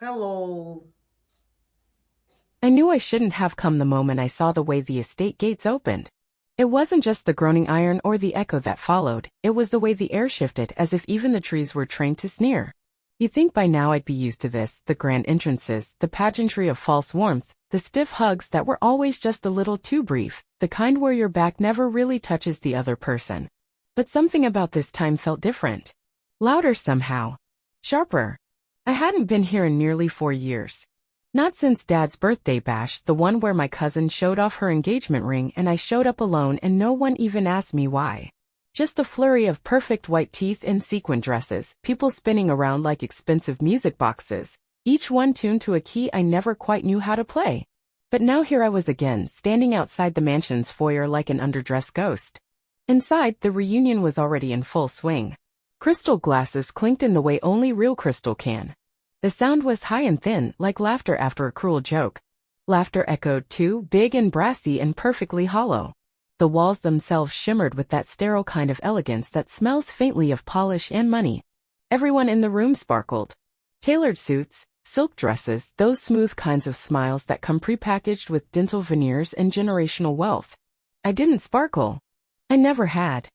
Hello. I knew I shouldn't have come the moment I saw the way the estate gates opened. It wasn't just the groaning iron or the echo that followed, it was the way the air shifted as if even the trees were trained to sneer. You'd think by now I'd be used to this, the grand entrances, the pageantry of false warmth, the stiff hugs that were always just a little too brief, the kind where your back never really touches the other person. But something about this time felt different. Louder somehow. Sharper. I hadn't been here in nearly 4 years. Not since Dad's birthday bash, the one where my cousin showed off her engagement ring and I showed up alone and no one even asked me why. Just a flurry of perfect white teeth and sequin dresses, people spinning around like expensive music boxes, each one tuned to a key I never quite knew how to play. But now here I was again, standing outside the mansion's foyer like an underdressed ghost. Inside, the reunion was already in full swing. Crystal glasses clinked in the way only real crystal can. The sound was high and thin, like laughter after a cruel joke. Laughter echoed too, big and brassy and perfectly hollow. The walls themselves shimmered with that sterile kind of elegance that smells faintly of polish and money. Everyone in the room sparkled. Tailored suits, silk dresses, those smooth kinds of smiles that come prepackaged with dental veneers and generational wealth. I didn't sparkle. I never had.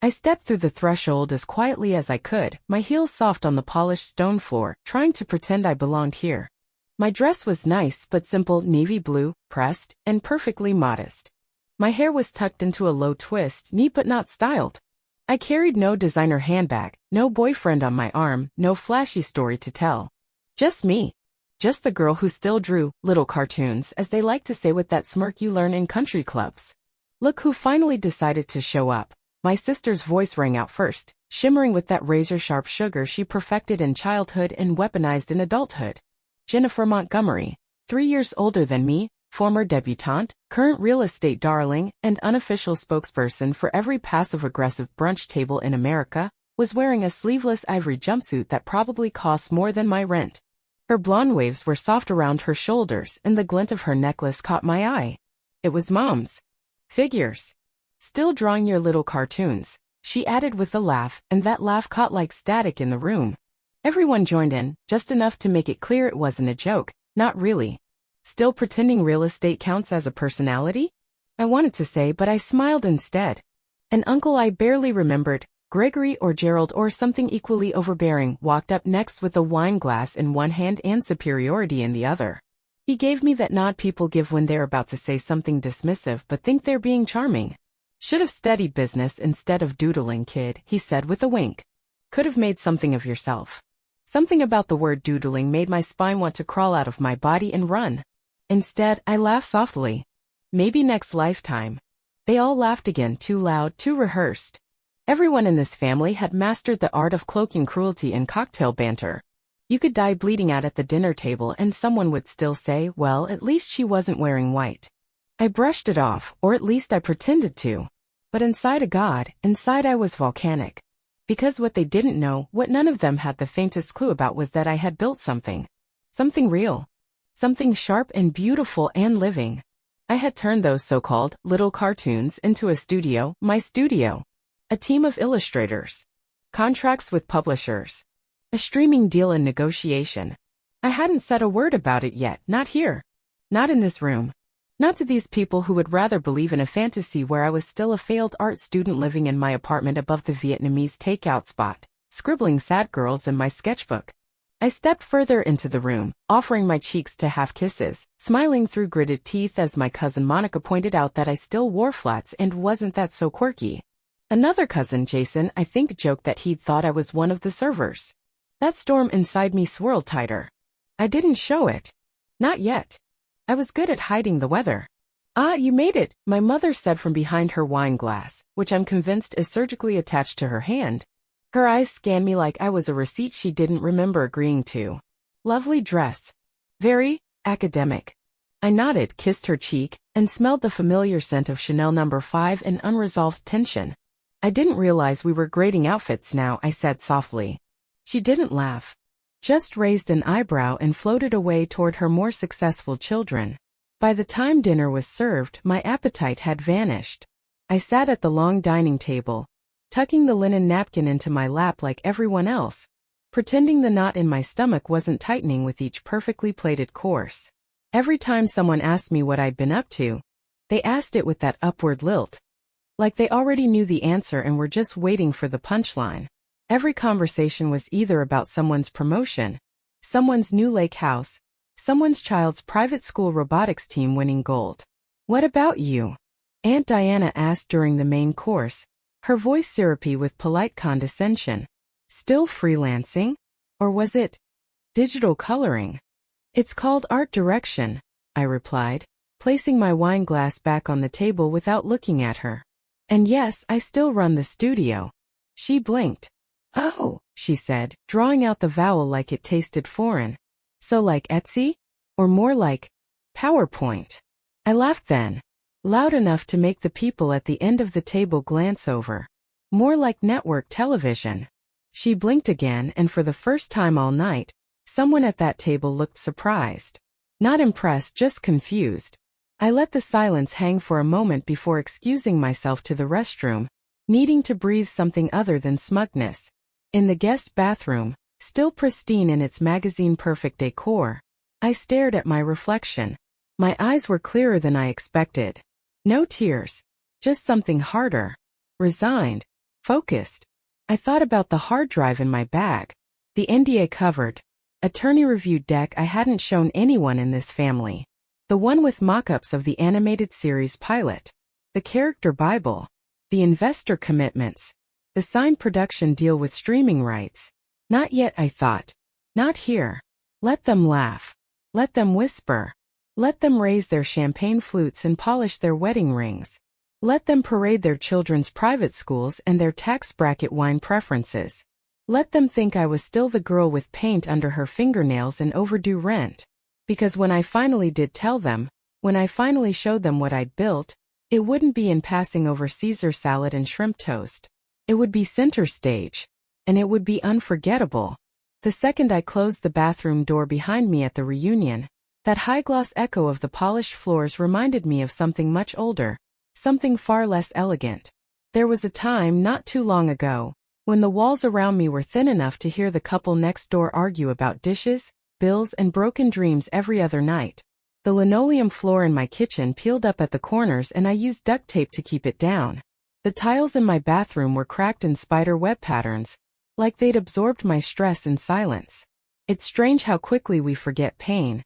I stepped through the threshold as quietly as I could, my heels soft on the polished stone floor, trying to pretend I belonged here. My dress was nice but simple, navy blue, pressed, and perfectly modest. My hair was tucked into a low twist, neat but not styled. I carried no designer handbag, no boyfriend on my arm, no flashy story to tell. Just me. Just the girl who still drew little cartoons, as they like to say with that smirk you learn in country clubs. Look who finally decided to show up. My sister's voice rang out first, shimmering with that razor-sharp sugar she perfected in childhood and weaponized in adulthood. Jennifer Montgomery, 3 years older than me, former debutante, current real estate darling, and unofficial spokesperson for every passive-aggressive brunch table in America, was wearing a sleeveless ivory jumpsuit that probably cost more than my rent. Her blonde waves were soft around her shoulders and the glint of her necklace caught my eye. It was Mom's. Figures. Still drawing your little cartoons, she added with a laugh, and that laugh caught like static in the room. Everyone joined in, just enough to make it clear it wasn't a joke, not really. Still pretending real estate counts as a personality? I wanted to say, but I smiled instead. An uncle I barely remembered, Gregory or Gerald or something equally overbearing, walked up next with a wine glass in one hand and superiority in the other. He gave me that nod people give when they're about to say something dismissive but think they're being charming. Should have studied business instead of doodling, kid, he said with a wink. Could have made something of yourself. Something about the word doodling made my spine want to crawl out of my body and run. Instead, I laughed softly. Maybe next lifetime. They all laughed again, too loud, too rehearsed. Everyone in this family had mastered the art of cloaking cruelty in cocktail banter. You could die bleeding out at the dinner table and someone would still say, well, at least she wasn't wearing white. I brushed it off, or at least I pretended to. But inside inside I was volcanic. Because what they didn't know, what none of them had the faintest clue about was that I had built something. Something real. Something sharp and beautiful and living. I had turned those so-called little cartoons into a studio, my studio. A team of illustrators. Contracts with publishers. A streaming deal in negotiation. I hadn't said a word about it yet, not here. Not in this room. Not to these people who would rather believe in a fantasy where I was still a failed art student living in my apartment above the Vietnamese takeout spot, scribbling sad girls in my sketchbook. I stepped further into the room, offering my cheeks to half kisses, smiling through gritted teeth as my cousin Monica pointed out that I still wore flats and wasn't that so quirky. Another cousin, Jason, I think joked that he'd thought I was one of the servers. That storm inside me swirled tighter. I didn't show it. Not yet. I was good at hiding the weather. Ah, you made it, my mother said from behind her wine glass, which I'm convinced is surgically attached to her hand. Her eyes scanned me like I was a receipt she didn't remember agreeing to. Lovely dress. Very academic. I nodded, kissed her cheek, and smelled the familiar scent of Chanel No. 5 and unresolved tension. I didn't realize we were grading outfits now, I said softly. She didn't laugh. Just raised an eyebrow and floated away toward her more successful children. By the time dinner was served, my appetite had vanished. I sat at the long dining table, tucking the linen napkin into my lap like everyone else. pretending the knot in my stomach wasn't tightening with each perfectly plated course. Every time someone asked me what I'd been up to, they asked it with that upward lilt, like they already knew the answer and were just waiting for the punchline. Every conversation was either about someone's promotion, someone's new lake house, someone's child's private school robotics team winning gold. "What about you?" Aunt Diana asked during the main course, her voice syrupy with polite condescension. "Still freelancing? Or was it digital coloring?" "It's called art direction," I replied, placing my wine glass back on the table without looking at her. "And yes, I still run the studio." She blinked. "Oh," she said, drawing out the vowel like it tasted foreign. "So like Etsy? Or more like PowerPoint?" I laughed then, loud enough to make the people at the end of the table glance over. "More like network television." She blinked again, and for the first time all night, someone at that table looked surprised. Not impressed, just confused. I let the silence hang for a moment before excusing myself to the restroom, needing to breathe something other than smugness. In the guest bathroom, still pristine in its magazine-perfect decor, I stared at my reflection. My eyes were clearer than I expected. No tears. Just something harder. Resigned. Focused. I thought about the hard drive in my bag. The NDA-covered, attorney-reviewed deck I hadn't shown anyone in this family. The one with mock-ups of the animated series pilot. The character Bible. The investor commitments. The signed production deal with streaming rights. Not yet, I thought. Not here. Let them laugh. Let them whisper. Let them raise their champagne flutes and polish their wedding rings. Let them parade their children's private schools and their tax bracket wine preferences. Let them think I was still the girl with paint under her fingernails and overdue rent. Because when I finally did tell them, when I finally showed them what I'd built, it wouldn't be in passing over Caesar salad and shrimp toast. It would be center stage. And it would be unforgettable. The second I closed the bathroom door behind me at the reunion, that high-gloss echo of the polished floors reminded me of something much older, something far less elegant. There was a time not too long ago, when the walls around me were thin enough to hear the couple next door argue about dishes, bills, and broken dreams every other night. The linoleum floor in my kitchen peeled up at the corners and I used duct tape to keep it down. The tiles in my bathroom were cracked in spider web patterns, like they'd absorbed my stress in silence. It's strange how quickly we forget pain,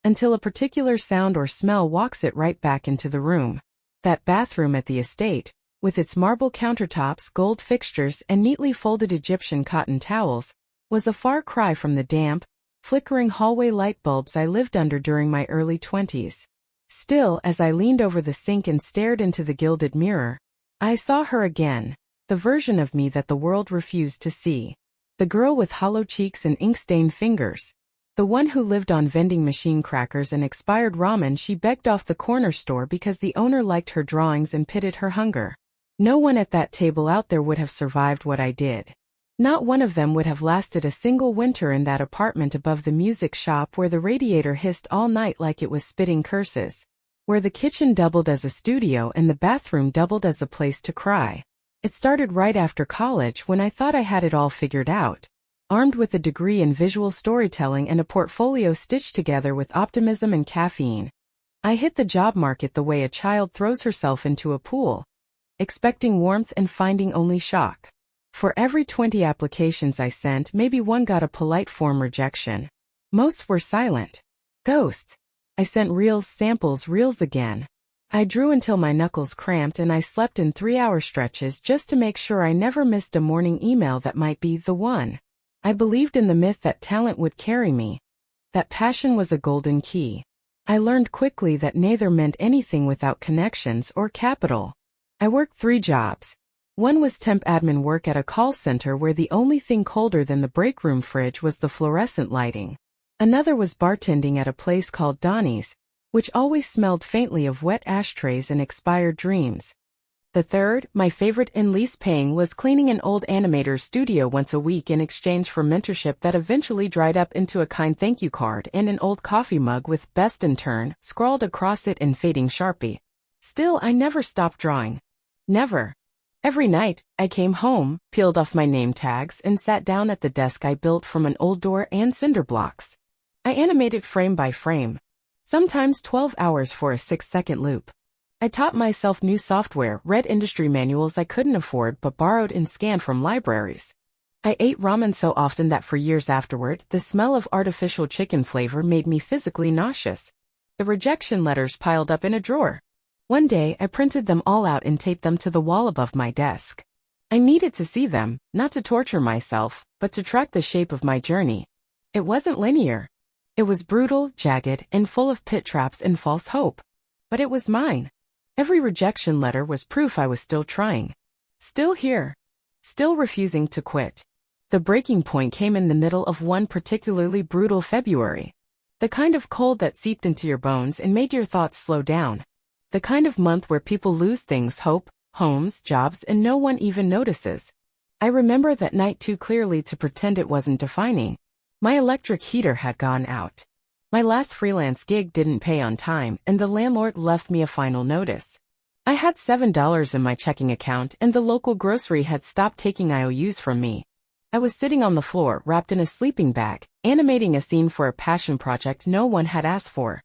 until a particular sound or smell walks it right back into the room. That bathroom at the estate, with its marble countertops, gold fixtures, and neatly folded Egyptian cotton towels, was a far cry from the damp, flickering hallway light bulbs I lived under during my early 20s. Still, as I leaned over the sink and stared into the gilded mirror, I saw her again, the version of me that the world refused to see. The girl with hollow cheeks and ink-stained fingers. The one who lived on vending machine crackers and expired ramen she begged off the corner store because the owner liked her drawings and pitied her hunger. No one at that table out there would have survived what I did. Not one of them would have lasted a single winter in that apartment above the music shop where the radiator hissed all night like it was spitting curses. Where the kitchen doubled as a studio and the bathroom doubled as a place to cry. It started right after college when I thought I had it all figured out. Armed with a degree in visual storytelling and a portfolio stitched together with optimism and caffeine, I hit the job market the way a child throws herself into a pool, expecting warmth and finding only shock. For every 20 applications I sent, maybe one got a polite form rejection. Most were silent. Ghosts. I sent reels, samples, reels again. I drew until my knuckles cramped and I slept in 3-hour stretches just to make sure I never missed a morning email that might be the one. I believed in the myth that talent would carry me, that passion was a golden key. I learned quickly that neither meant anything without connections or capital. I worked 3 jobs. One was temp admin work at a call center where the only thing colder than the break room fridge was the fluorescent lighting. Another was bartending at a place called Donnie's, which always smelled faintly of wet ashtrays and expired dreams. The third, my favorite and least paying, was cleaning an old animator's studio once a week in exchange for mentorship that eventually dried up into a kind thank you card and an old coffee mug with "best in turn" scrawled across it in fading Sharpie. Still, I never stopped drawing. Never. Every night, I came home, peeled off my name tags, and sat down at the desk I built from an old door and cinder blocks. I animated frame by frame, sometimes 12 hours for a 6-second loop. I taught myself new software, read industry manuals I couldn't afford but borrowed and scanned from libraries. I ate ramen so often that for years afterward, the smell of artificial chicken flavor made me physically nauseous. The rejection letters piled up in a drawer. One day, I printed them all out and taped them to the wall above my desk. I needed to see them, not to torture myself, but to track the shape of my journey. It wasn't linear. It was brutal, jagged, and full of pit traps and false hope. But it was mine. Every rejection letter was proof I was still trying. Still here. Still refusing to quit. The breaking point came in the middle of one particularly brutal February. The kind of cold that seeped into your bones and made your thoughts slow down. The kind of month where people lose things, hope, homes, jobs, and no one even notices. I remember that night too clearly to pretend it wasn't defining. My electric heater had gone out. My last freelance gig didn't pay on time, and the landlord left me a final notice. I had $7 in my checking account, and the local grocery had stopped taking IOUs from me. I was sitting on the floor, wrapped in a sleeping bag, animating a scene for a passion project no one had asked for.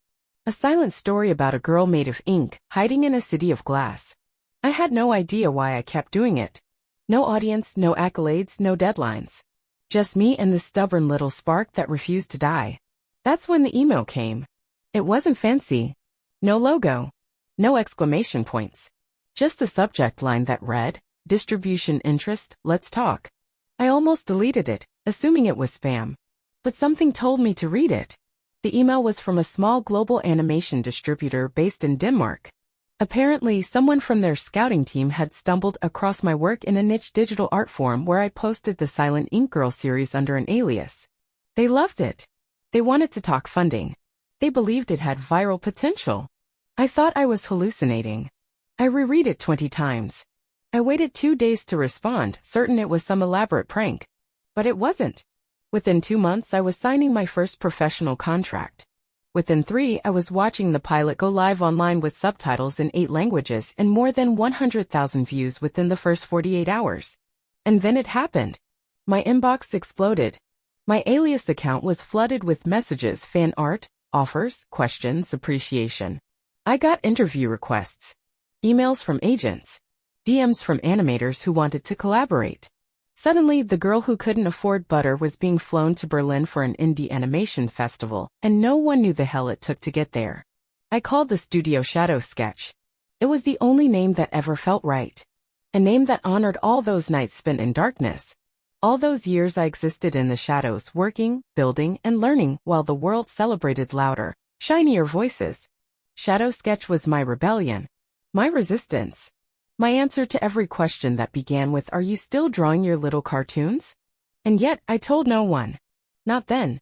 A silent story about a girl made of ink, hiding in a city of glass. I had no idea why I kept doing it. No audience, no accolades, no deadlines. Just me and the stubborn little spark that refused to die. That's when the email came. It wasn't fancy. No logo. No exclamation points. Just a subject line that read, "Distribution interest, let's talk." I almost deleted it, assuming it was spam. But something told me to read it. The email was from a small global animation distributor based in Denmark. Apparently, someone from their scouting team had stumbled across my work in a niche digital art forum where I posted the Silent Ink Girl series under an alias. They loved it. They wanted to talk funding. They believed it had viral potential. I thought I was hallucinating. I reread it 20 times. I waited 2 days to respond, certain it was some elaborate prank. But it wasn't. Within 2 months, I was signing my first professional contract. Within 3, I was watching the pilot go live online with subtitles in 8 languages and more than 100,000 views within the first 48 hours. And then it happened. My inbox exploded. My alias account was flooded with messages, fan art, offers, questions, appreciation. I got interview requests, emails from agents, DMs from animators who wanted to collaborate. Suddenly, the girl who couldn't afford butter was being flown to Berlin for an indie animation festival, and no one knew the hell it took to get there. I called the studio Shadow Sketch. It was the only name that ever felt right. A name that honored all those nights spent in darkness. All those years I existed in the shadows, working, building, and learning while the world celebrated louder, shinier voices. Shadow Sketch was my rebellion. My resistance. My answer to every question that began with, "Are you still drawing your little cartoons?" And yet, I told no one. Not then.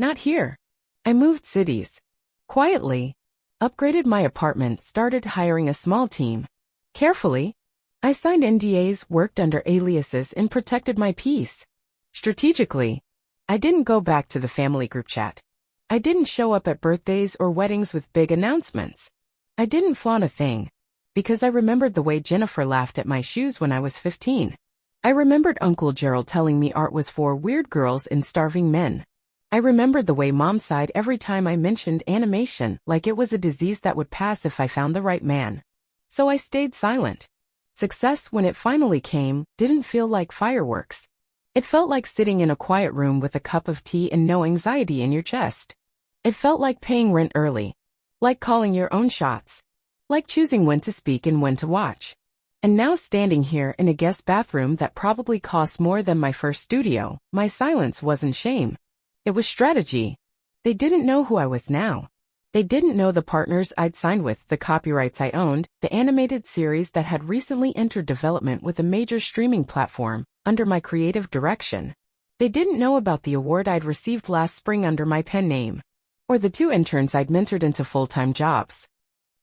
Not here. I moved cities. Quietly. Upgraded my apartment, started hiring a small team. Carefully. I signed NDAs, worked under aliases, and protected my peace. Strategically. I didn't go back to the family group chat. I didn't show up at birthdays or weddings with big announcements. I didn't flaunt a thing. Because I remembered the way Jennifer laughed at my shoes when I was 15. I remembered Uncle Gerald telling me art was for weird girls and starving men. I remembered the way Mom sighed every time I mentioned animation, like it was a disease that would pass if I found the right man. So I stayed silent. Success, when it finally came, didn't feel like fireworks. It felt like sitting in a quiet room with a cup of tea and no anxiety in your chest. It felt like paying rent early. Like calling your own shots. Like choosing when to speak and when to watch. And now standing here in a guest bathroom that probably cost more than my first studio, my silence wasn't shame. It was strategy. They didn't know who I was now. They didn't know the partners I'd signed with, the copyrights I owned, the animated series that had recently entered development with a major streaming platform, under my creative direction. They didn't know about the award I'd received last spring under my pen name. Or the 2 interns I'd mentored into full-time jobs.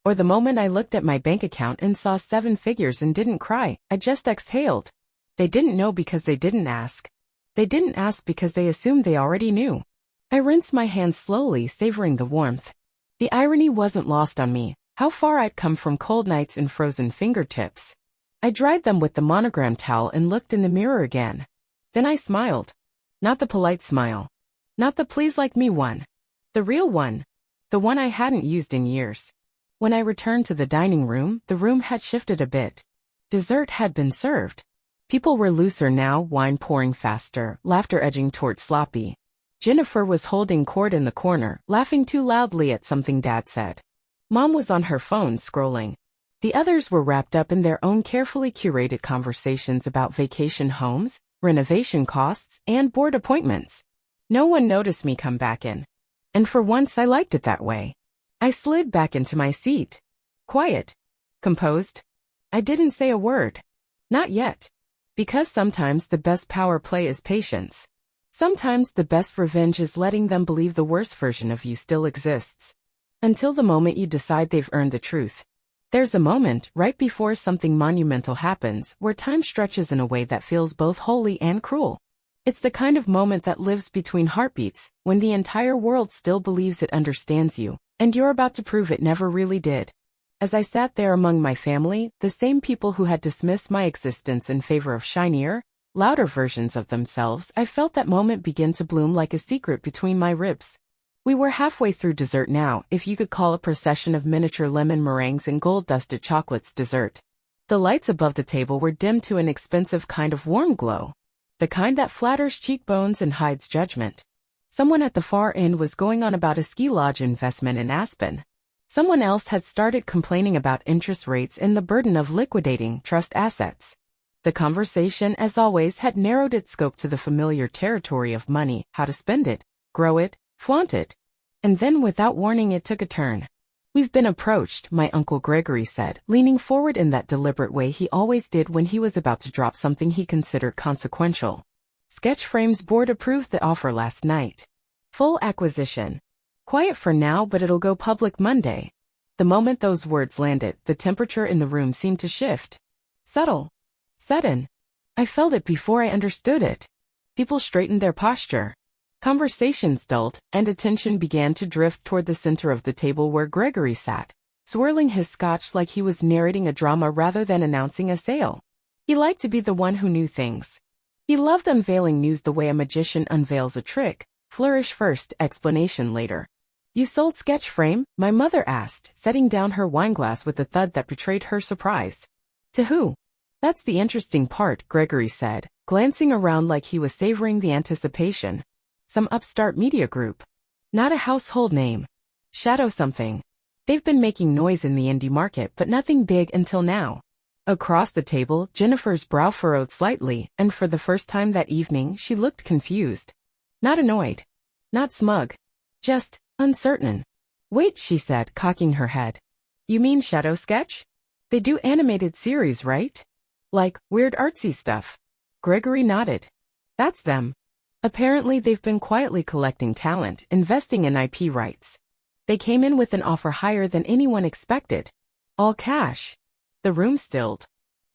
Or the moment I looked at my bank account and saw 7 figures and didn't cry, I just exhaled. They didn't know because they didn't ask. They didn't ask because they assumed they already knew. I rinsed my hands slowly, savoring the warmth. The irony wasn't lost on me, how far I'd come from cold nights and frozen fingertips. I dried them with the monogram towel and looked in the mirror again. Then I smiled. Not the polite smile. Not the please like me one. The real one. The one I hadn't used in years. When I returned to the dining room, the room had shifted a bit. Dessert had been served. People were looser now, wine pouring faster, laughter edging toward sloppy. Jennifer was holding Cord in the corner, laughing too loudly at something Dad said. Mom was on her phone scrolling. The others were wrapped up in their own carefully curated conversations about vacation homes, renovation costs, and board appointments. No one noticed me come back in. And for once I liked it that way. I slid back into my seat. Quiet. Composed. I didn't say a word. Not yet. Because sometimes the best power play is patience. Sometimes the best revenge is letting them believe the worst version of you still exists. Until the moment you decide they've earned the truth. There's a moment, right before something monumental happens, where time stretches in a way that feels both holy and cruel. It's the kind of moment that lives between heartbeats, when the entire world still believes it understands you, and you're about to prove it never really did. As I sat there among my family, the same people who had dismissed my existence in favor of shinier, louder versions of themselves, I felt that moment begin to bloom like a secret between my ribs. We were halfway through dessert now, if you could call a procession of miniature lemon meringues and gold-dusted chocolates dessert. The lights above the table were dimmed to an expensive kind of warm glow. The kind that flatters cheekbones and hides judgment. Someone at the far end was going on about a ski lodge investment in Aspen. Someone else had started complaining about interest rates and the burden of liquidating trust assets. The conversation, as always, had narrowed its scope to the familiar territory of money, how to spend it, grow it, flaunt it. And then without warning it took a turn. "We've been approached," my Uncle Gregory said, leaning forward in that deliberate way he always did when he was about to drop something he considered consequential. "Sketch Frame's board approved the offer last night. Full acquisition. Quiet for now, but it'll go public Monday." The moment those words landed, the temperature in the room seemed to shift. Subtle. Sudden. I felt it before I understood it. People straightened their posture. Conversations dulled, and attention began to drift toward the center of the table where Gregory sat, swirling his scotch like he was narrating a drama rather than announcing a sale. He liked to be the one who knew things. He loved unveiling news the way a magician unveils a trick, flourish first, explanation later. "You sold Sketch Frame?" my mother asked, setting down her wineglass with a thud that betrayed her surprise. "To who?" "That's the interesting part," Gregory said, glancing around like he was savoring the anticipation. "Some upstart media group. Not a household name. Shadow something. They've been making noise in the indie market but nothing big until now." Across the table, Jennifer's brow furrowed slightly, and for the first time that evening she looked confused. Not annoyed. Not smug. Just uncertain. "Wait," she said, cocking her head. "You mean Shadow Sketch? They do animated series, right? Like, weird artsy stuff?" Gregory nodded. "That's them. Apparently they've been quietly collecting talent, investing in IP rights. They came in with an offer higher than anyone expected. All cash." The room stilled.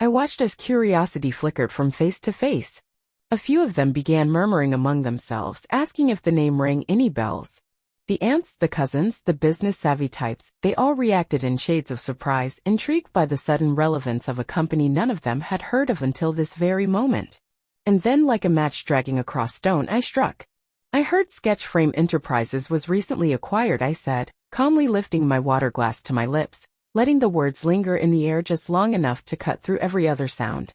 I watched as curiosity flickered from face to face. A few of them began murmuring among themselves, asking if the name rang any bells. The aunts, the cousins, the business-savvy types, they all reacted in shades of surprise, intrigued by the sudden relevance of a company none of them had heard of until this very moment. And then, like a match dragging across stone, I struck. "I heard Sketch Frame Enterprises was recently acquired," I said, calmly lifting my water glass to my lips, letting the words linger in the air just long enough to cut through every other sound.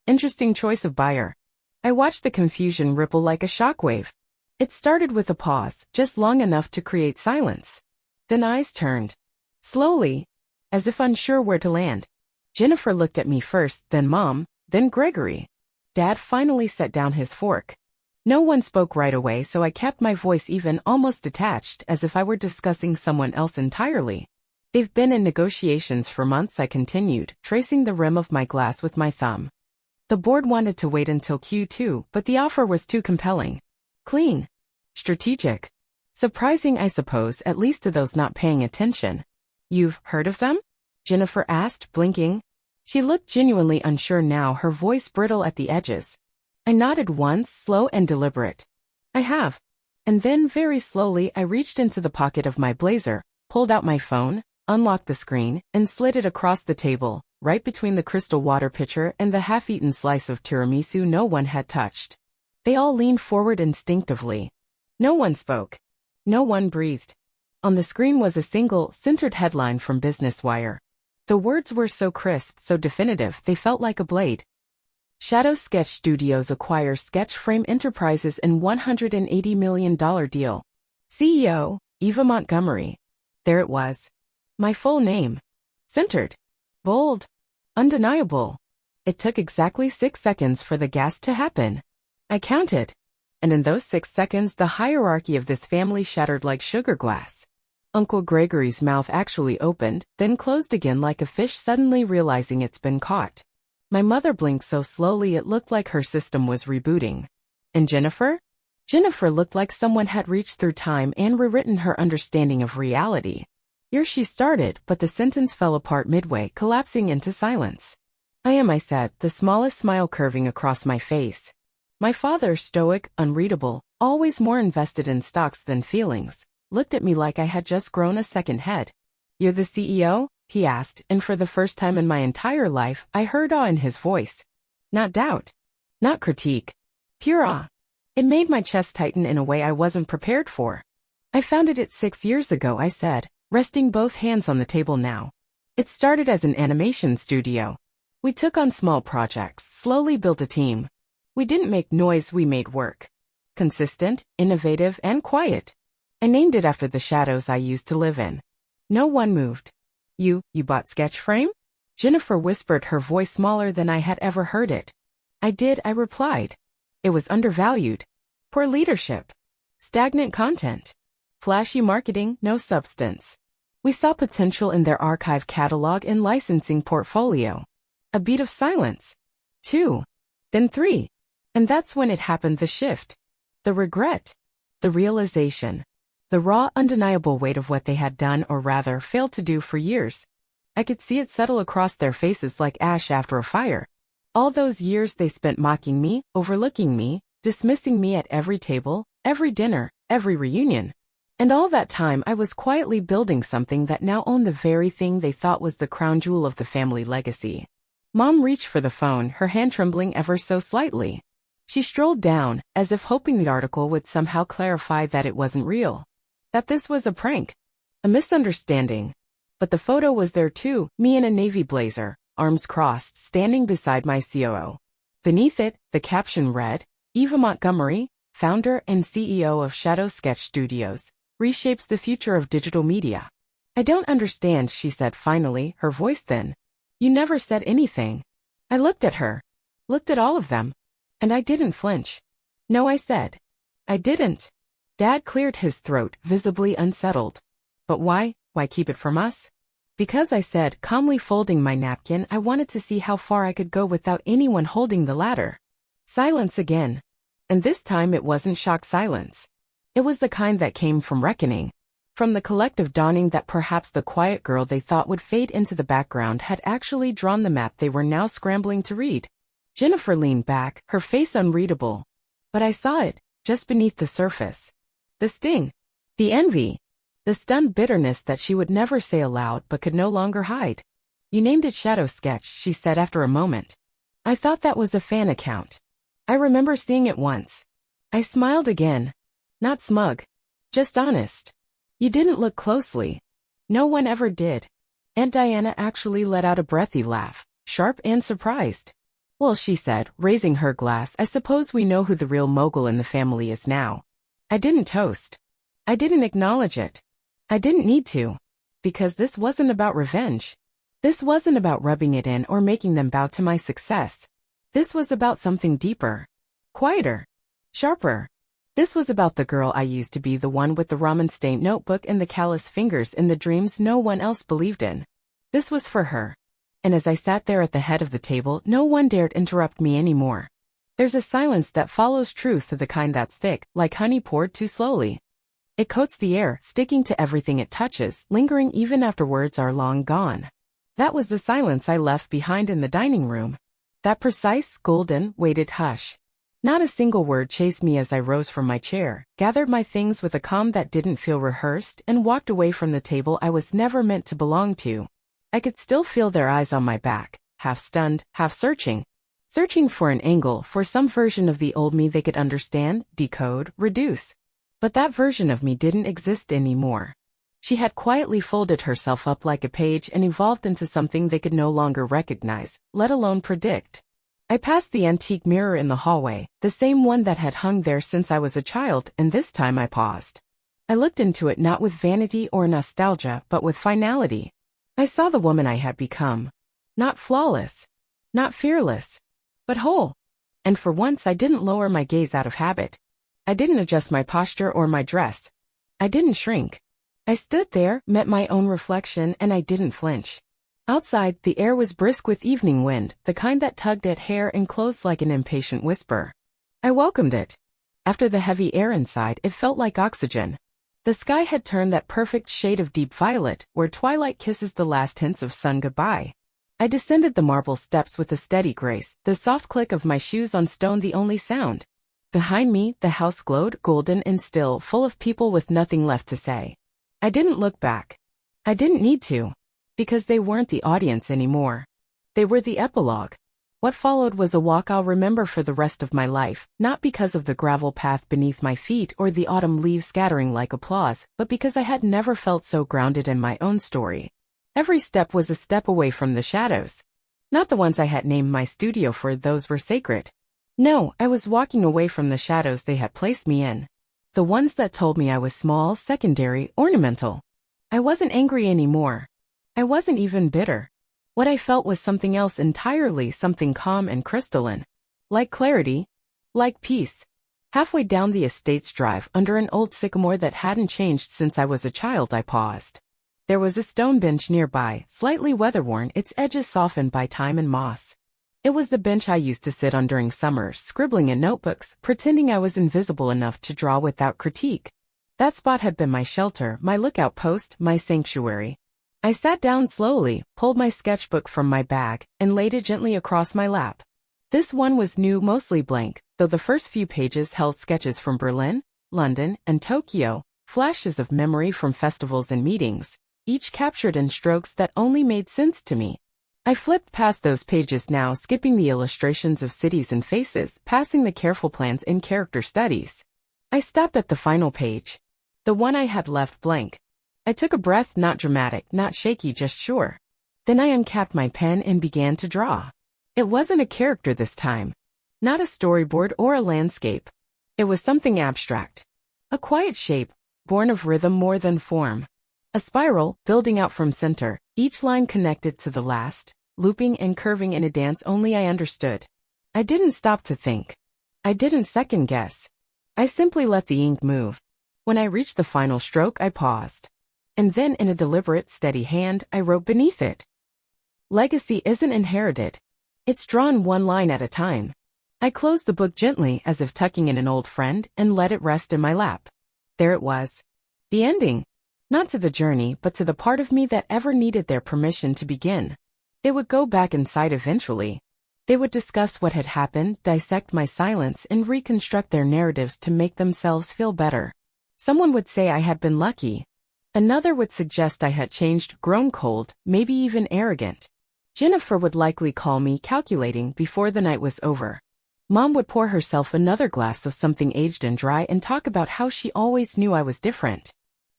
"Interesting choice of buyer." I watched the confusion ripple like a shockwave. It started with a pause, just long enough to create silence. Then eyes turned. Slowly, as if unsure where to land. Jennifer looked at me first, then Mom, then Gregory. Dad finally set down his fork. No one spoke right away, so I kept my voice even, almost detached, as if I were discussing someone else entirely. "They've been in negotiations for months," I continued, tracing the rim of my glass with my thumb. "The board wanted to wait until Q2, but the offer was too compelling. Clean. Strategic. Surprising, I suppose, at least to those not paying attention." "You've heard of them?" Jennifer asked, blinking. She looked genuinely unsure now, her voice brittle at the edges. I nodded once, slow and deliberate. "I have." And then, very slowly, I reached into the pocket of my blazer, pulled out my phone, unlocked the screen, and slid it across the table, right between the crystal water pitcher and the half-eaten slice of tiramisu no one had touched. They all leaned forward instinctively. No one spoke. No one breathed. On the screen was a single, centered headline from Business Wire. The words were so crisp, so definitive, they felt like a blade. Shadow Sketch Studios acquires Sketch Frame Enterprises in $180 million deal. CEO, Eva Montgomery. There it was. My full name. Centered. Bold. Undeniable. It took exactly 6 seconds for the gasp to happen. I counted. And in those 6 seconds the hierarchy of this family shattered like sugar glass. Uncle Gregory's mouth actually opened, then closed again like a fish suddenly realizing it's been caught. My mother blinked so slowly it looked like her system was rebooting. And Jennifer? Jennifer looked like someone had reached through time and rewritten her understanding of reality. Here she started, but the sentence fell apart midway, collapsing into silence. I said, the smallest smile curving across my face. My father, stoic, unreadable, always more invested in stocks than feelings, looked at me like I had just grown a second head. You're the CEO? He asked, and for the first time in my entire life, I heard awe in his voice. Not doubt. Not critique. Pure awe. It made my chest tighten in a way I wasn't prepared for. I founded it 6 years ago, I said, resting both hands on the table now. It started as an animation studio. We took on small projects, slowly built a team. We didn't make noise, we made work. Consistent, innovative, and quiet. I named it after the shadows I used to live in. No one moved. You bought Sketch Frame? Jennifer whispered, her voice smaller than I had ever heard it. I did, I replied. It was undervalued. Poor leadership. Stagnant content. Flashy marketing, no substance. We saw potential in their archive catalog and licensing portfolio. A beat of silence. 2. Then 3. And that's when it happened, the shift. The regret. The realization. The raw, undeniable weight of what they had done, or rather, failed to do for years. I could see it settle across their faces like ash after a fire. All those years they spent mocking me, overlooking me, dismissing me at every table, every dinner, every reunion. And all that time I was quietly building something that now owned the very thing they thought was the crown jewel of the family legacy. Mom reached for the phone, her hand trembling ever so slightly. She strolled down, as if hoping the article would somehow clarify that it wasn't real. That this was a prank. A misunderstanding. But the photo was there too, me in a navy blazer, arms crossed, standing beside my COO. Beneath it, the caption read, Eva Montgomery, founder and CEO of Shadow Sketch Studios, reshapes the future of digital media. I don't understand, she said finally, her voice thin. You never said anything. I looked at her. Looked at all of them. And I didn't flinch. No, I said. I didn't. Dad cleared his throat, visibly unsettled. But why keep it from us? Because, I said, calmly folding my napkin, I wanted to see how far I could go without anyone holding the ladder. Silence again. And this time it wasn't shocked silence. It was the kind that came from reckoning. From the collective dawning that perhaps the quiet girl they thought would fade into the background had actually drawn the map they were now scrambling to read. Jennifer leaned back, her face unreadable. But I saw it, just beneath the surface. The sting. The envy. The stunned bitterness that she would never say aloud but could no longer hide. You named it Shadow Sketch, she said after a moment. I thought that was a fan account. I remember seeing it once. I smiled again. Not smug. Just honest. You didn't look closely. No one ever did. Aunt Diana actually let out a breathy laugh, sharp and surprised. Well, she said, raising her glass, I suppose we know who the real mogul in the family is now. I didn't toast. I didn't acknowledge it. I didn't need to. Because this wasn't about revenge. This wasn't about rubbing it in or making them bow to my success. This was about something deeper. Quieter. Sharper. This was about the girl I used to be, the one with the ramen-stained notebook and the callous fingers in the dreams no one else believed in. This was for her. And as I sat there at the head of the table, no one dared interrupt me anymore. There's a silence that follows truth, the kind that's thick, like honey poured too slowly. It coats the air, sticking to everything it touches, lingering even after words are long gone. That was the silence I left behind in the dining room. That precise, golden, weighted hush. Not a single word chased me as I rose from my chair, gathered my things with a calm that didn't feel rehearsed, and walked away from the table I was never meant to belong to. I could still feel their eyes on my back, half stunned, half searching. Searching for an angle, for some version of the old me they could understand, decode, reduce. But that version of me didn't exist anymore. She had quietly folded herself up like a page and evolved into something they could no longer recognize, let alone predict. I passed the antique mirror in the hallway, the same one that had hung there since I was a child, and this time I paused. I looked into it not with vanity or nostalgia, but with finality. I saw the woman I had become. Not flawless. Not fearless. But whole. And for once I didn't lower my gaze out of habit. I didn't adjust my posture or my dress. I didn't shrink. I stood there, met my own reflection, and I didn't flinch. Outside, the air was brisk with evening wind, the kind that tugged at hair and clothes like an impatient whisper. I welcomed it. After the heavy air inside, it felt like oxygen. The sky had turned that perfect shade of deep violet, where twilight kisses the last hints of sun goodbye. I descended the marble steps with a steady grace, the soft click of my shoes on stone the only sound. Behind me, the house glowed, golden and still, full of people with nothing left to say. I didn't look back. I didn't need to. Because they weren't the audience anymore. They were the epilogue. What followed was a walk I'll remember for the rest of my life, not because of the gravel path beneath my feet or the autumn leaves scattering like applause, but because I had never felt so grounded in my own story. Every step was a step away from the shadows. Not the ones I had named my studio, for those were sacred. No, I was walking away from the shadows they had placed me in. The ones that told me I was small, secondary, ornamental. I wasn't angry anymore. I wasn't even bitter. What I felt was something else entirely, something calm and crystalline. Like clarity. Like peace. Halfway down the estate's drive, under an old sycamore that hadn't changed since I was a child, I paused. There was a stone bench nearby, slightly weather-worn, its edges softened by time and moss. It was the bench I used to sit on during summers, scribbling in notebooks, pretending I was invisible enough to draw without critique. That spot had been my shelter, my lookout post, my sanctuary. I sat down slowly, pulled my sketchbook from my bag, and laid it gently across my lap. This one was new, mostly blank, though the first few pages held sketches from Berlin, London, and Tokyo, flashes of memory from festivals and meetings, each captured in strokes that only made sense to me. I flipped past those pages now, skipping the illustrations of cities and faces, passing the careful plans in character studies. I stopped at the final page. The one I had left blank. I took a breath, not dramatic, not shaky, just sure. Then I uncapped my pen and began to draw. It wasn't a character this time. Not a storyboard or a landscape. It was something abstract. A quiet shape, born of rhythm more than form. A spiral, building out from center, each line connected to the last, looping and curving in a dance only I understood. I didn't stop to think. I didn't second guess. I simply let the ink move. When I reached the final stroke, I paused. And then in a deliberate, steady hand, I wrote beneath it. Legacy isn't inherited. It's drawn one line at a time. I closed the book gently, as if tucking in an old friend, and let it rest in my lap. There it was. The ending. Not to the journey, but to the part of me that ever needed their permission to begin. They would go back inside eventually. They would discuss what had happened, dissect my silence, and reconstruct their narratives to make themselves feel better. Someone would say I had been lucky. Another would suggest I had changed, grown cold, maybe even arrogant. Jennifer would likely call me calculating before the night was over. Mom would pour herself another glass of something aged and dry and talk about how she always knew I was different.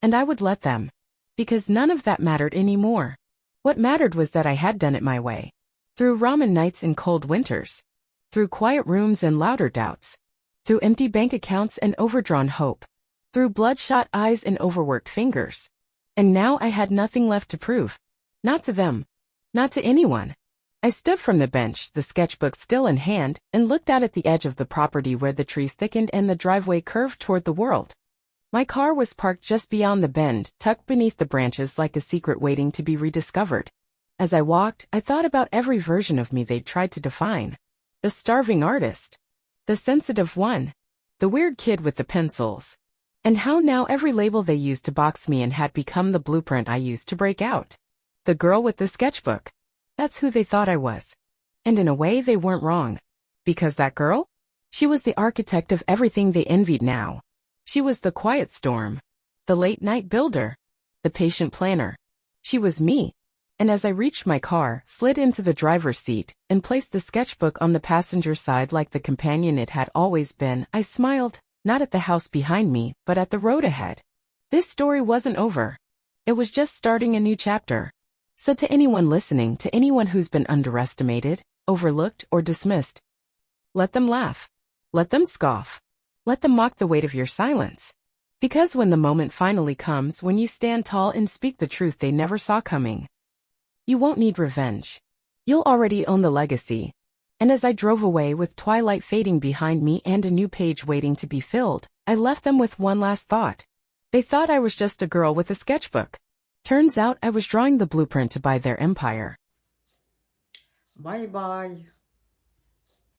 And I would let them. Because none of that mattered anymore. What mattered was that I had done it my way. Through ramen nights and cold winters. Through quiet rooms and louder doubts. Through empty bank accounts and overdrawn hope. Through bloodshot eyes and overworked fingers. And now I had nothing left to prove. Not to them. Not to anyone. I stood from the bench, the sketchbook still in hand, and looked out at the edge of the property where the trees thickened and the driveway curved toward the world. My car was parked just beyond the bend, tucked beneath the branches like a secret waiting to be rediscovered. As I walked, I thought about every version of me they'd tried to define. The starving artist. The sensitive one. The weird kid with the pencils. And how now every label they used to box me in had become the blueprint I used to break out. The girl with the sketchbook. That's who they thought I was. And in a way they weren't wrong. Because that girl? She was the architect of everything they envied now. She was the quiet storm. The late-night builder. The patient planner. She was me. And as I reached my car, slid into the driver's seat, and placed the sketchbook on the passenger side like the companion it had always been, I smiled, not at the house behind me, but at the road ahead. This story wasn't over. It was just starting a new chapter. So to anyone listening, to anyone who's been underestimated, overlooked, or dismissed, let them laugh. Let them scoff. Let them mock the weight of your silence. Because when the moment finally comes, when you stand tall and speak the truth they never saw coming, you won't need revenge. You'll already own the legacy. And as I drove away with twilight fading behind me and a new page waiting to be filled, I left them with one last thought. They thought I was just a girl with a sketchbook. Turns out I was drawing the blueprint to buy their empire. Bye bye.